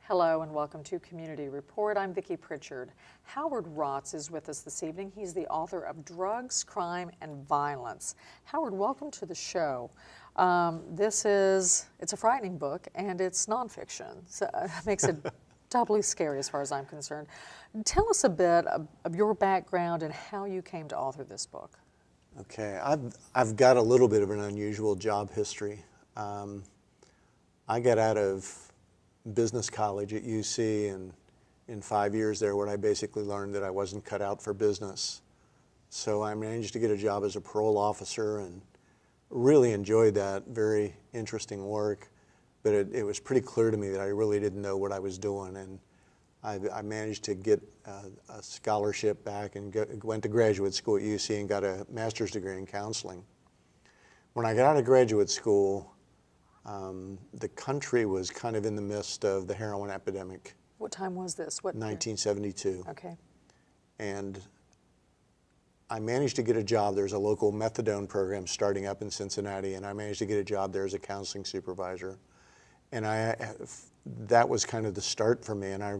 Hello and welcome to Community Report. I'm Vicki Pritchard. Howard Rotz is with us this evening. He's the author of Drugs, Crime, and Violence. Howard, welcome to the show. It's a frightening book and it's nonfiction, so it makes it doubly scary as far as I'm concerned. Tell us a bit of your background and how you came to author this book. Okay, I've got a little bit of an unusual job history. I got out of business college at UC, and in 5 years there, what I basically learned that I wasn't cut out for business. So I managed to get a job as a parole officer and really enjoyed that. Very interesting work, but it was pretty clear to me that I really didn't know what I was doing, and I managed to get a scholarship back and went to graduate school at UC and got a master's degree in counseling. When I got out of graduate school, the country was kind of in the midst of the heroin epidemic. What time was this? What 1972. Okay. And I managed to get a job. There's a local methadone program starting up in Cincinnati, and I managed to get a job there as a counseling supervisor. And that was kind of the start for me, and I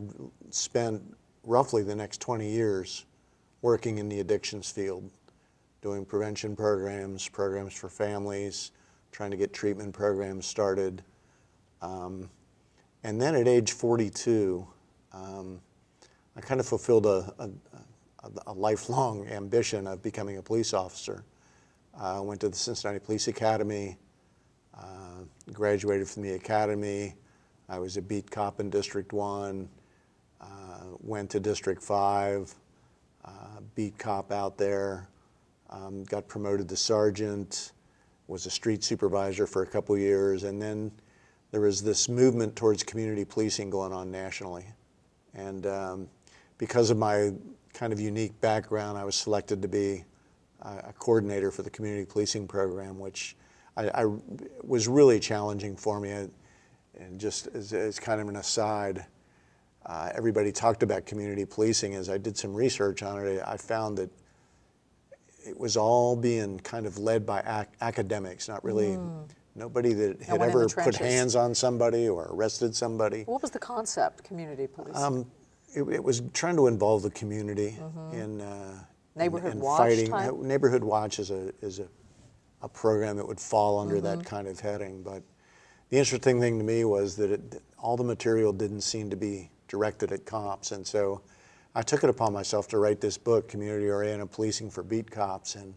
spent roughly the next 20 years working in the addictions field, doing prevention programs for families, trying to get treatment programs started. And then at age 42, I kind of fulfilled a lifelong ambition of becoming a police officer. I went to the Cincinnati Police Academy, graduated from the academy. I was a beat cop in District 1, went to District 5, beat cop out there, got promoted to sergeant, was a street supervisor for a couple years, and then there was this movement towards community policing going on nationally. And because of my kind of unique background, I was selected to be a coordinator for the community policing program, which I was really challenging for me. And just as kind of an aside, everybody talked about community policing. As I did some research on it, I found that it was all being kind of led by academics, not really nobody that had ever put hands on somebody or arrested somebody. What was the concept, community policing? It was trying to involve the community in Neighborhood in Watch fighting. type? Neighborhood Watch is a program that would fall under that kind of heading. But the interesting thing to me was that all the material didn't seem to be directed at cops, and so I took it upon myself to write this book, Community-Oriented Policing for Beat Cops, and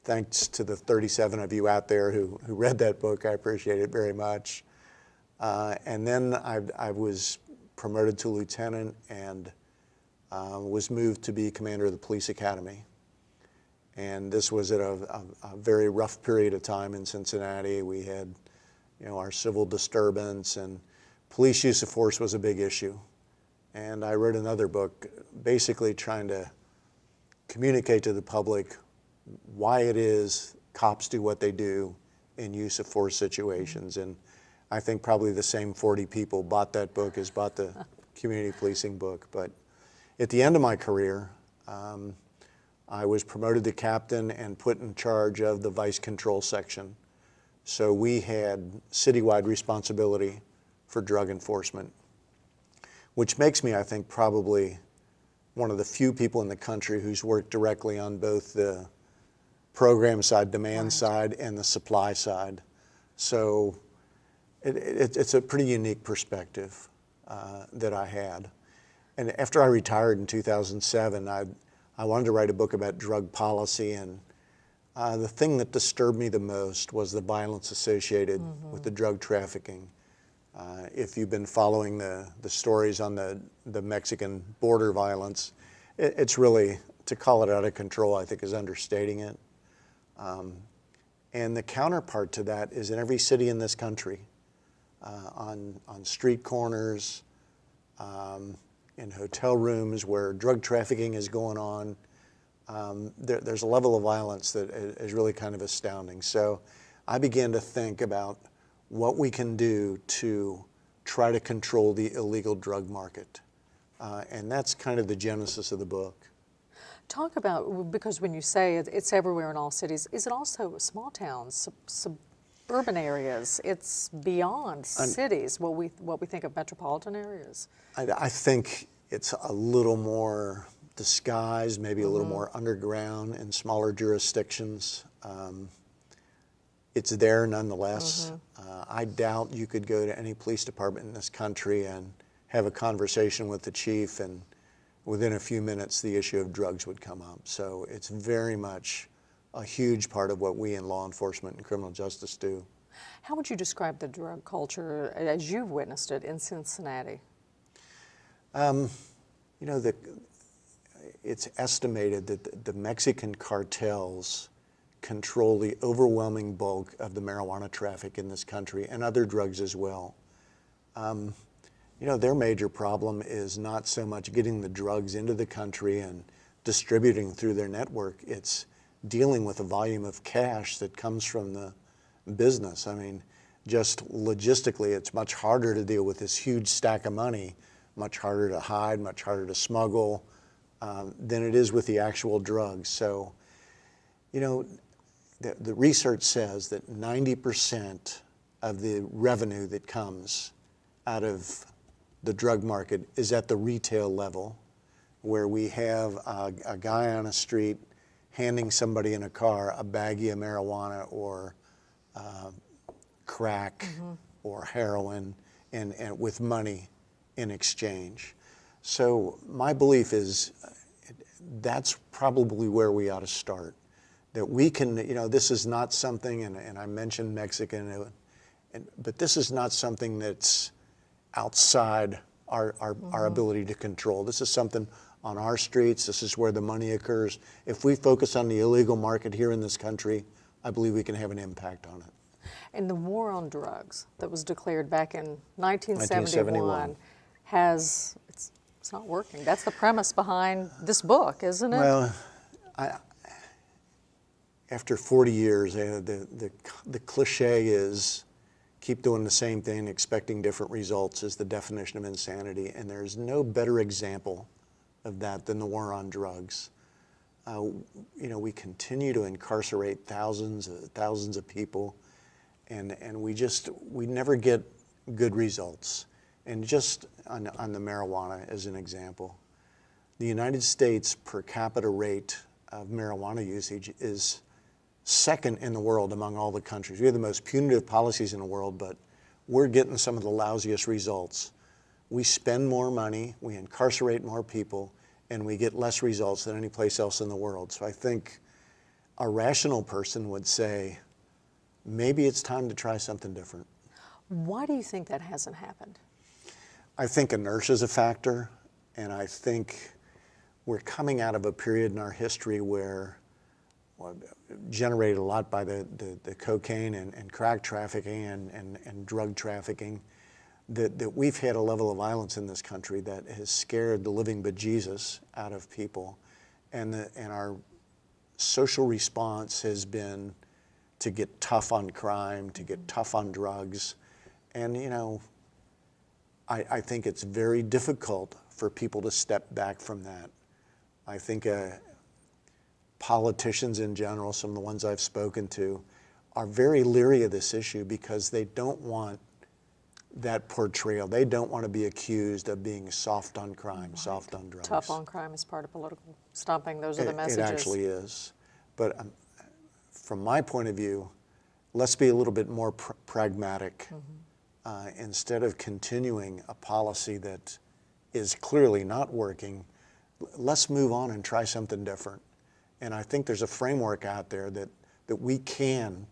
thanks to the 37 of you out there who read that book, I appreciate it very much. And then I was promoted to lieutenant and was moved to be commander of the police academy. And this was at a very rough period of time in Cincinnati. We had, our civil disturbance, and police use of force was a big issue. And I wrote another book basically trying to communicate to the public why it is cops do what they do in use of force situations. And I think probably the same 40 people bought that book as bought the community policing book. But at the end of my career, I was promoted to captain and put in charge of the vice control section. So we had citywide responsibility for drug enforcement, which makes me, I think, probably one of the few people in the country who's worked directly on both the program side, demand side, and the supply side. So it's a pretty unique perspective that I had. And after I retired in 2007, I wanted to write a book about drug policy, and the thing that disturbed me the most was the violence associated with the drug trafficking. If you've been following the stories on the Mexican border violence, it's really, to call it out of control, I think is understating it. And the counterpart to that is in every city in this country, on street corners, in hotel rooms where drug trafficking is going on. There's a level of violence that is really kind of astounding. So I began to think about what we can do to try to control the illegal drug market. And that's kind of the genesis of the book. Talk about, because when you say it's everywhere in all cities, is it also small towns, urban areas. It's beyond cities, what we think of metropolitan areas. I think it's a little more disguised, maybe a little more underground in smaller jurisdictions. It's there nonetheless. I doubt you could go to any police department in this country and have a conversation with the chief, and within a few minutes the issue of drugs would come up. So it's very much a huge part of what we in law enforcement and criminal justice do. How would you describe the drug culture as you've witnessed it in Cincinnati? You know, it's estimated that the Mexican cartels control the overwhelming bulk of the marijuana traffic in this country, and other drugs as well. You know, their major problem is not so much getting the drugs into the country and distributing through their network. It's dealing with the volume of cash that comes from the business. I mean, just logistically, it's much harder to deal with this huge stack of money, much harder to hide, much harder to smuggle than it is with the actual drugs. So, you know, the research says that 90% of the revenue that comes out of the drug market is at the retail level, where we have a guy on a street handing somebody in a car a baggie of marijuana or crack or heroin and with money in exchange. So my belief is that's probably where we ought to start. That we can, you know, this is not something, and I mentioned Mexican, but this is not something that's outside our ability to control. This is something on our streets. This is where the money occurs. If we focus on the illegal market here in this country, I believe we can have an impact on it. And the war on drugs that was declared back in 1971 has, it's not working. That's the premise behind this book, isn't it? Well, after 40 years, the cliche is keep doing the same thing, expecting different results is the definition of insanity. And there's no better example of that than the war on drugs. You know, we continue to incarcerate thousands of people, and we never get good results. And just on the marijuana as an example, the United States per capita rate of marijuana usage is second in the world among all the countries. We have the most punitive policies in the world, but we're getting some of the lousiest results. We spend more money, we incarcerate more people, and we get less results than any place else in the world. So I think a rational person would say, maybe it's time to try something different. Why do you think that hasn't happened? I think inertia is a factor, and I think we're coming out of a period in our history where, generated a lot by the cocaine and crack trafficking and drug trafficking, that we've had a level of violence in this country that has scared the living bejesus out of people. And our social response has been to get tough on crime, to get tough on drugs. And, you know, I think it's very difficult for people to step back from that. I think politicians in general, some of the ones I've spoken to, are very leery of this issue because they don't want that portrayal. They don't want to be accused of being soft on crime, soft on drugs. Tough on crime is part of political stomping. Those are the messages. It actually is. But from my point of view, let's be a little bit more pragmatic. Instead of continuing a policy that is clearly not working, let's move on and try something different. And I think there's a framework out there that we can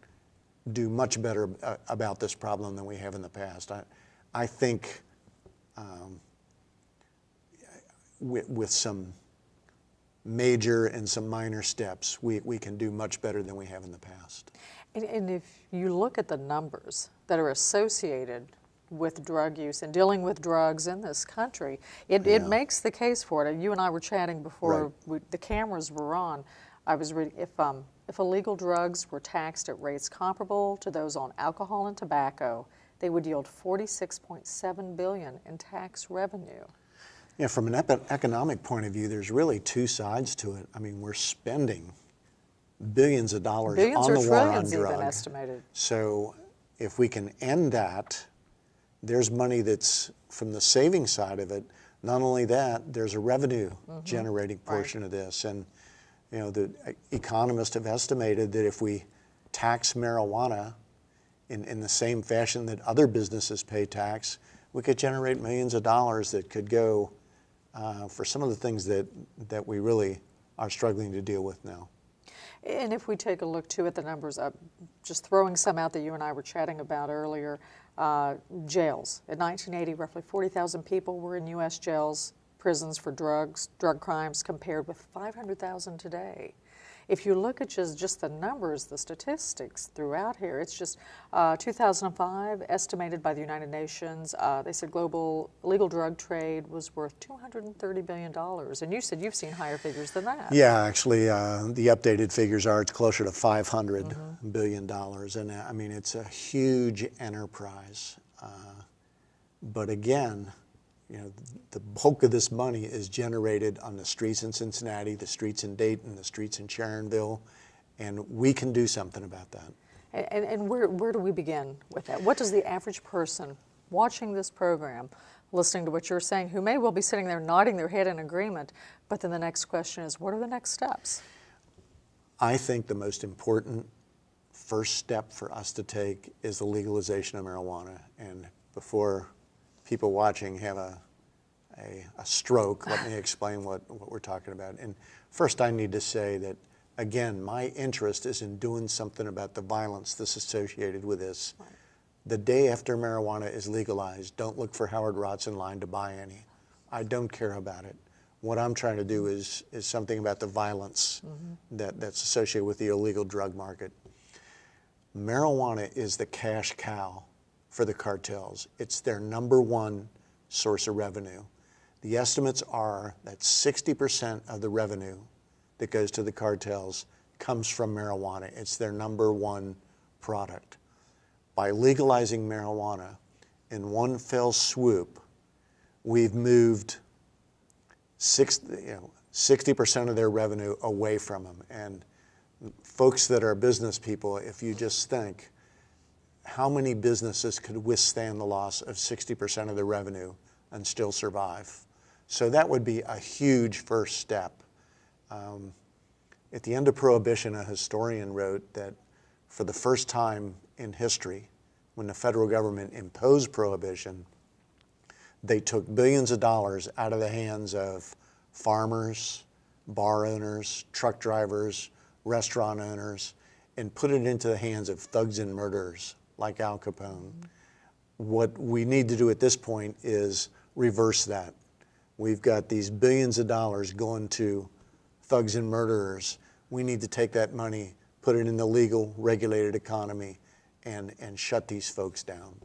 do much better about this problem than we have in the past. I think with some major and some minor steps, we can do much better than we have in the past. And if you look at the numbers that are associated with drug use and dealing with drugs in this country, it makes the case for it. You and I were chatting before the cameras were on. I was reading, if illegal drugs were taxed at rates comparable to those on alcohol and tobacco, they would yield $46.7 billion in tax revenue. Yeah, from an economic point of view, there's really two sides to it. I mean, we're spending billions of dollars on the war on drugs. Even estimated. So if we can end that, there's money that's from the saving side of it. Not only that, there's a revenue generating portion of this. And the economists have estimated that if we tax marijuana in the same fashion that other businesses pay tax, we could generate millions of dollars that could go for some of the things that we really are struggling to deal with now. And if we take a look too at the numbers, just throwing some out that you and I were chatting about earlier, jails. In 1980, roughly 40,000 people were in U.S. jails, prisons for drugs, drug crimes, compared with 500,000 today. If you look at just the numbers, the statistics throughout here, it's just 2005, estimated by the United Nations, they said global illegal drug trade was worth $230 billion. And you said you've seen higher figures than that. Yeah, actually, the updated figures are it's closer to $500 billion. And I mean, it's a huge enterprise. But again, the bulk of this money is generated on the streets in Cincinnati, the streets in Dayton, the streets in Sharonville, and we can do something about that. And where do we begin with that? What does the average person watching this program, listening to what you're saying, who may well be sitting there nodding their head in agreement, but then the next question is, what are the next steps? I think the most important first step for us to take is the legalization of marijuana. And before people watching have a stroke, let me explain what we're talking about. And first I need to say that, again, my interest is in doing something about the violence that's associated with this. Right. The day after marijuana is legalized, don't look for Howard Rotts in line to buy any. I don't care about it. What I'm trying to do is something about the violence that's associated with the illegal drug market. Marijuana is the cash cow for the cartels. It's their number one source of revenue. The estimates are that 60% of the revenue that goes to the cartels comes from marijuana. It's their number one product. By legalizing marijuana, in one fell swoop, we've moved 60% of their revenue away from them. And folks that are business people, if you just think, how many businesses could withstand the loss of 60% of their revenue and still survive? So that would be a huge first step. At the end of Prohibition, a historian wrote that for the first time in history, when the federal government imposed Prohibition, they took billions of dollars out of the hands of farmers, bar owners, truck drivers, restaurant owners, and put it into the hands of thugs and murderers like Al Capone. What we need to do at this point is reverse that. We've got these billions of dollars going to thugs and murderers. We need to take that money, put it in the legal, regulated economy, and shut these folks down.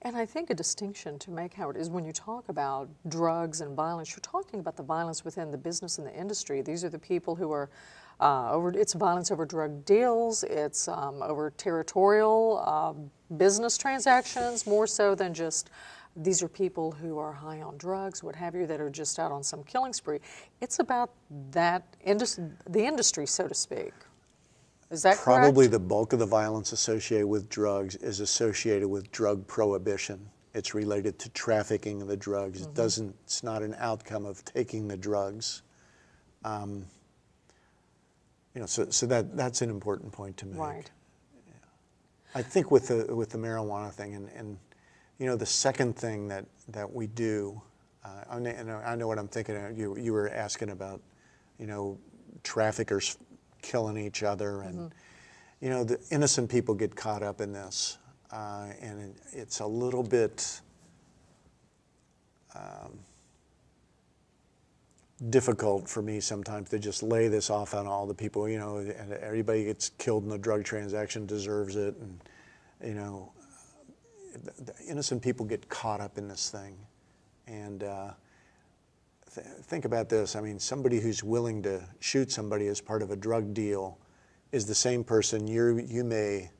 And I think a distinction to make, Howard, is when you talk about drugs and violence, you're talking about the violence within the business and the industry. These are the people who are it's violence over drug deals, it's over territorial business transactions, more so than just these are people who are high on drugs, what have you, that are just out on some killing spree. It's about that the industry, so to speak. Is that correct? Probably the bulk of the violence associated with drugs is associated with drug prohibition. It's related to trafficking of the drugs. It's not an outcome of taking the drugs. So that's an important point to make. Right. Yeah. I think with the marijuana thing, and the second thing that we do, I know what I'm thinking of. You were asking about, traffickers killing each other, and the innocent people get caught up in this, and it's a little bit difficult for me sometimes to just lay this off on all the people, and everybody gets killed in a drug transaction deserves it, and the innocent people get caught up in this thing. And think about this. I mean, somebody who's willing to shoot somebody as part of a drug deal is the same person you may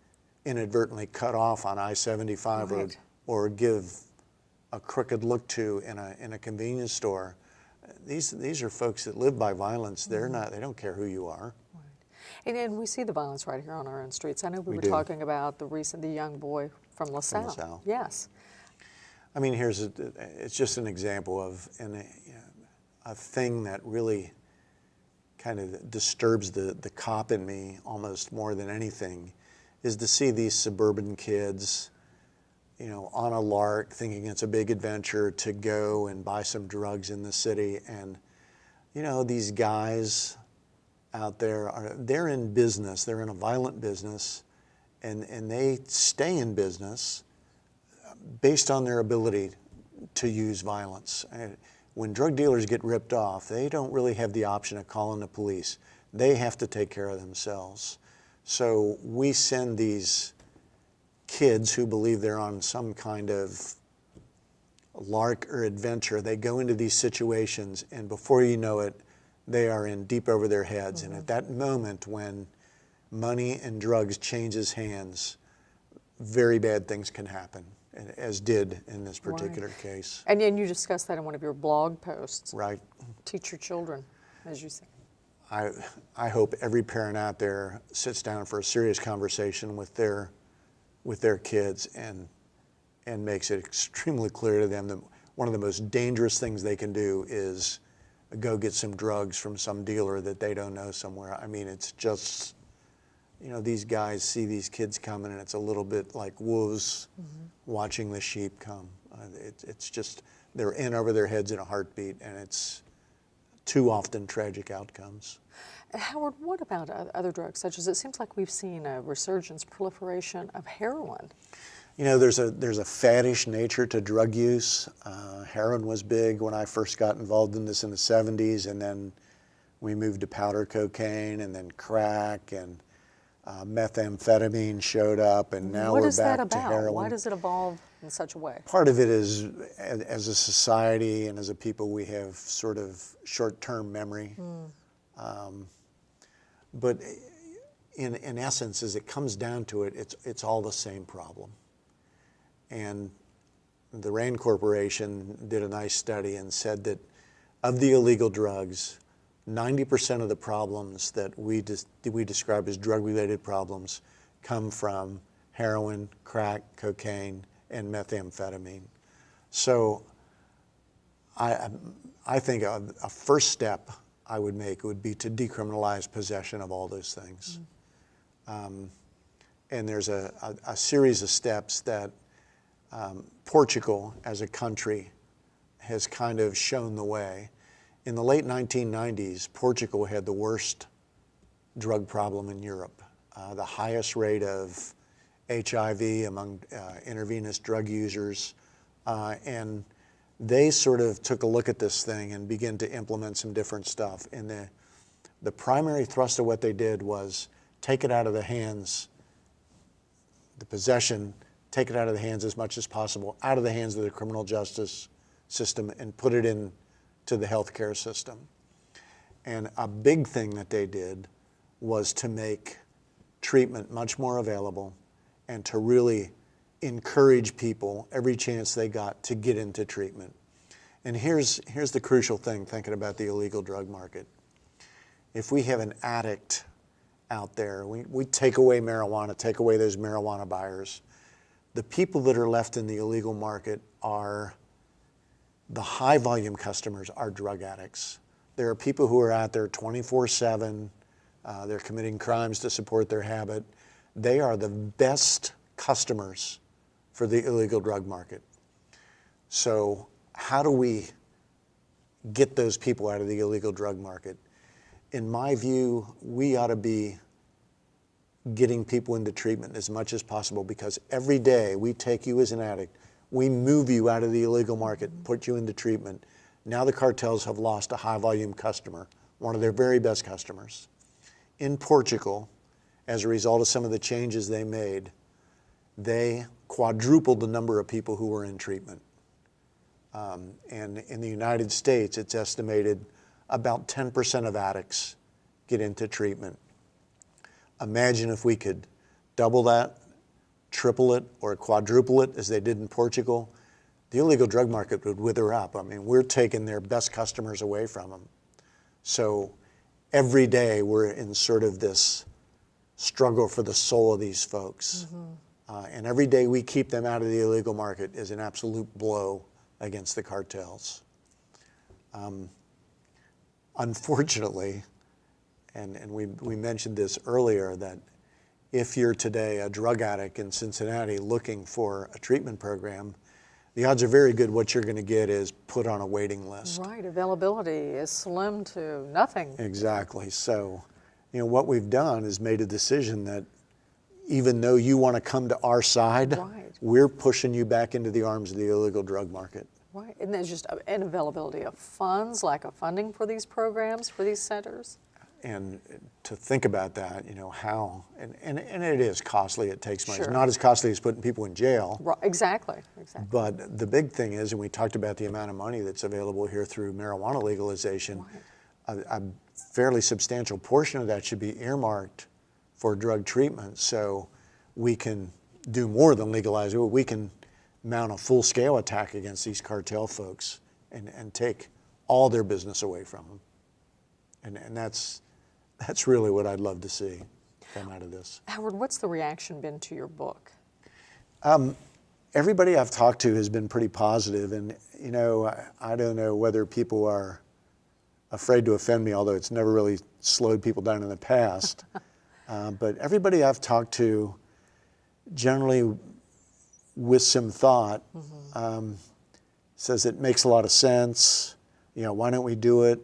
inadvertently cut off on I-75 right. or give a crooked look to in a convenience store. These are folks that live by violence. They don't care who you are. Right. And we see the violence right here on our own streets. I know we were do. talking about the young boy From LaSalle. LaSalle. Yes. I mean, it's just an example of a thing that really kind of disturbs the cop in me almost more than anything, is to see these suburban kids, on a lark, thinking it's a big adventure to go and buy some drugs in the city. And, these guys out there, they're in business, they're in a violent business, and they stay in business based on their ability to use violence. When drug dealers get ripped off, they don't really have the option of calling the police. They have to take care of themselves. So we send these kids who believe they're on some kind of lark or adventure. They go into these situations, and before you know it, they are in deep over their heads. Mm-hmm. And at that moment when money and drugs changes hands, very bad things can happen, as did in this particular case. And you discussed that in one of your blog posts. Right. Teach your children, as you say. I hope every parent out there sits down for a serious conversation with their kids and makes it extremely clear to them that one of the most dangerous things they can do is go get some drugs from some dealer that they don't know somewhere. I mean, it's just, these guys see these kids coming, and it's a little bit like wolves watching the sheep come. It's just, they're in over their heads in a heartbeat, and it's too often tragic outcomes. Howard, what about other drugs, such as, it seems like we've seen a resurgence, proliferation of heroin? There's a faddish nature to drug use. Heroin was big when I first got involved in this in the 70s, and then we moved to powder cocaine, and then crack, and methamphetamine showed up, and now we're back to heroin. Why does it evolve in such a way? Part of it is, as a society and as a people, we have sort of short-term memory. But in essence, as it comes down to it, it's all the same problem. And the RAIN Corporation did a nice study and said that of the illegal drugs, 90% of the problems that we describe as drug-related problems come from heroin, crack, cocaine, and methamphetamine. So I think a first step I would make would be to decriminalize possession of all those things. And there's a series of steps that Portugal as a country has kind of shown the way. In the late 1990s, Portugal had the worst drug problem in Europe, the highest rate of HIV among intravenous drug users, and they sort of took a look at this thing and began to implement some different stuff. And the primary thrust of what they did was take it out of the hands, the possession, take it out of the hands as much as possible, out of the hands of the criminal justice system, and put it into the healthcare system. And a big thing that they did was to make treatment much more available and to really encourage people every chance they got to get into treatment. And here's the crucial thing, thinking about the illegal drug market. If we have an addict out there, we take away marijuana, take away those marijuana buyers. The people that are left in the illegal market are the high volume customers, are drug addicts. There are people who are out there 24/7. They're committing crimes to support their habit. They are the best customers for the illegal drug market. So how do we get those people out of the illegal drug market? In my view, we ought to be getting people into treatment as much as possible, because every day we take you as an addict, we move you out of the illegal market, put you into treatment. Now the cartels have lost a high volume customer, one of their very best customers. In Portugal, as a result of some of the changes they made, they quadrupled the number of people who were in treatment. And in the United States, it's estimated about 10% of addicts get into treatment. Imagine if we could double that, triple it, or quadruple it as they did in Portugal. The illegal drug market would wither up. I mean, we're taking their best customers away from them. So every day we're in sort of this struggle for the soul of these folks. And every day we keep them out of the illegal market is an absolute blow against the cartels. Unfortunately, and we mentioned this earlier, that if you're today a drug addict in Cincinnati looking for a treatment program, the odds are very good what you're going to get is put on a waiting list. Right, availability is slim to nothing. Exactly. So, what we've done is made a decision that even though you want to come to our side, right, we're pushing you back into the arms of the illegal drug market. Right, and there's just an availability of funds, lack of funding for these programs, for these centers. And to think about that, how, and it is costly, it takes money. Sure. It's not as costly as putting people in jail. Right, exactly. But the big thing is, and we talked about the amount of money that's available here through marijuana legalization, right, a fairly substantial portion of that should be earmarked for drug treatment, so we can do more than legalize it. We can mount a full-scale attack against these cartel folks and take all their business away from them. And that's really what I'd love to see come out of this. Howard, what's the reaction been to your book? Everybody I've talked to has been pretty positive, and I don't know whether people are afraid to offend me, although it's never really slowed people down in the past. But everybody I've talked to, generally with some thought, says it makes a lot of sense. Why don't we do it?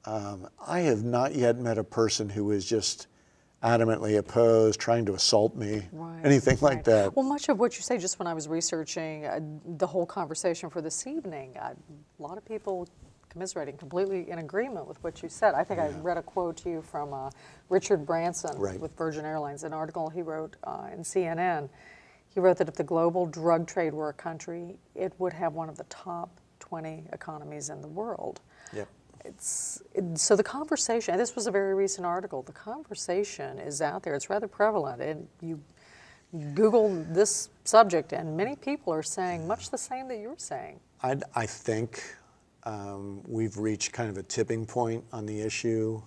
I have not yet met a person who is just adamantly opposed, trying to assault me, right, anything like that. Well, much of what you say, just when I was researching the whole conversation for this evening, a lot of people commiserating, completely in agreement with what you said. I think I read a quote to you from Richard Branson with Virgin Airlines, an article he wrote in CNN. He wrote that if the global drug trade were a country, it would have one of the top 20 economies in the world. Yep. So the conversation, and this was a very recent article, the conversation is out there. It's rather prevalent. And you Google this subject, and many people are saying much the same that you're saying. I think we've reached kind of a tipping point on the issue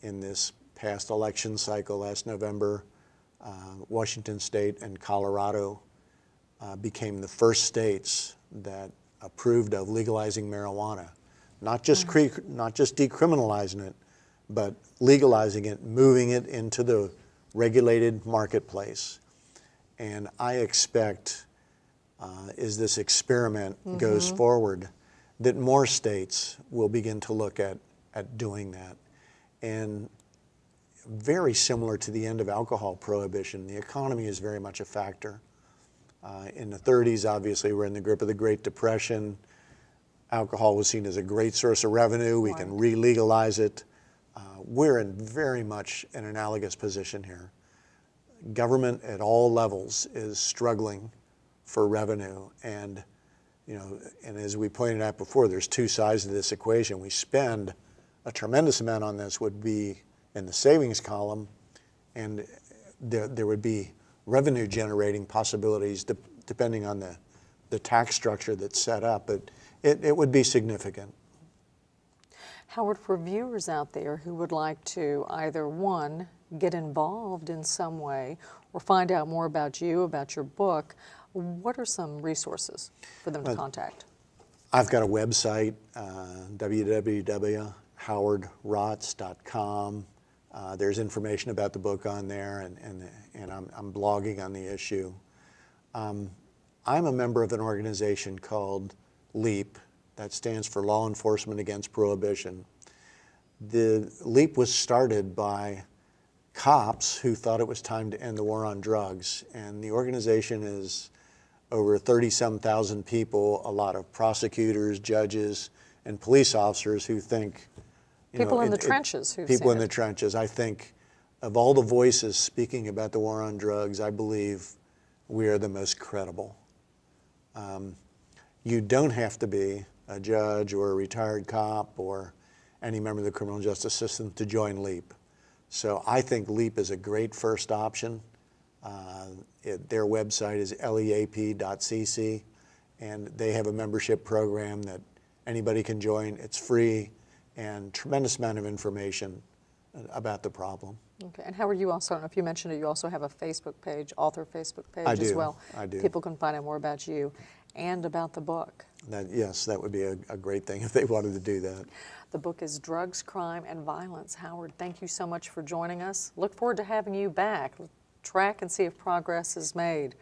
in this past election cycle last November. Washington State and Colorado became the first states that approved of legalizing marijuana. Not just decriminalizing it, but legalizing it, moving it into the regulated marketplace. And I expect, as this experiment goes forward, that more states will begin to look at doing that. And very similar to the end of alcohol prohibition, the economy is very much a factor. In the 30s, obviously, we're in the grip of the Great Depression. Alcohol was seen as a great source of revenue. We can re-legalize it. We're in very much an analogous position here. Government at all levels is struggling for revenue, and and as we pointed out before, there's two sides to this equation. We spend a tremendous amount on this, would be in the savings column, and there would be revenue generating possibilities depending on the tax structure that's set up, but it would be significant. Howard, for viewers out there who would like to either, one, get involved in some way or find out more about you, about your book, what are some resources for them to contact? I've got a website, www.howardrotz.com. There's information about the book on there, and I'm blogging on the issue. I'm a member of an organization called LEAP, that stands for Law Enforcement Against Prohibition. The LEAP was started by cops who thought it was time to end the war on drugs, and the organization is over 30-some thousand people, a lot of prosecutors, judges, and police officers who think... People in the trenches. People in the trenches. I think of all the voices speaking about the war on drugs, I believe we are the most credible. You don't have to be a judge or a retired cop or any member of the criminal justice system to join LEAP. So I think LEAP is a great first option. Their website is leap.cc, and they have a membership program that anybody can join. It's free, and tremendous amount of information about the problem. Okay. And Howard, you also, I don't know if you mentioned it, you also have a Facebook page, author Facebook page I as do, well. I do. People can find out more about you and about the book. Yes, that would be a great thing if they wanted to do that. The book is Drugs, Crime, and Violence. Howard, thank you so much for joining us. Look forward to having you back. Track and see if progress is made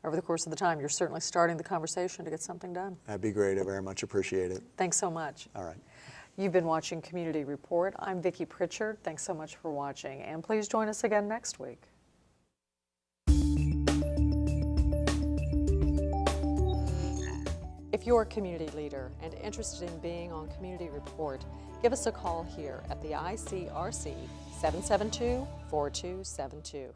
over the course of the time. You're certainly starting the conversation to get something done. That'd be great. I very much appreciate it. Thanks so much. All right. You've been watching Community Report. I'm Vicki Pritchard. Thanks so much for watching, and please join us again next week. If you're a community leader and interested in being on Community Report, give us a call here at the ICRC 772-4272.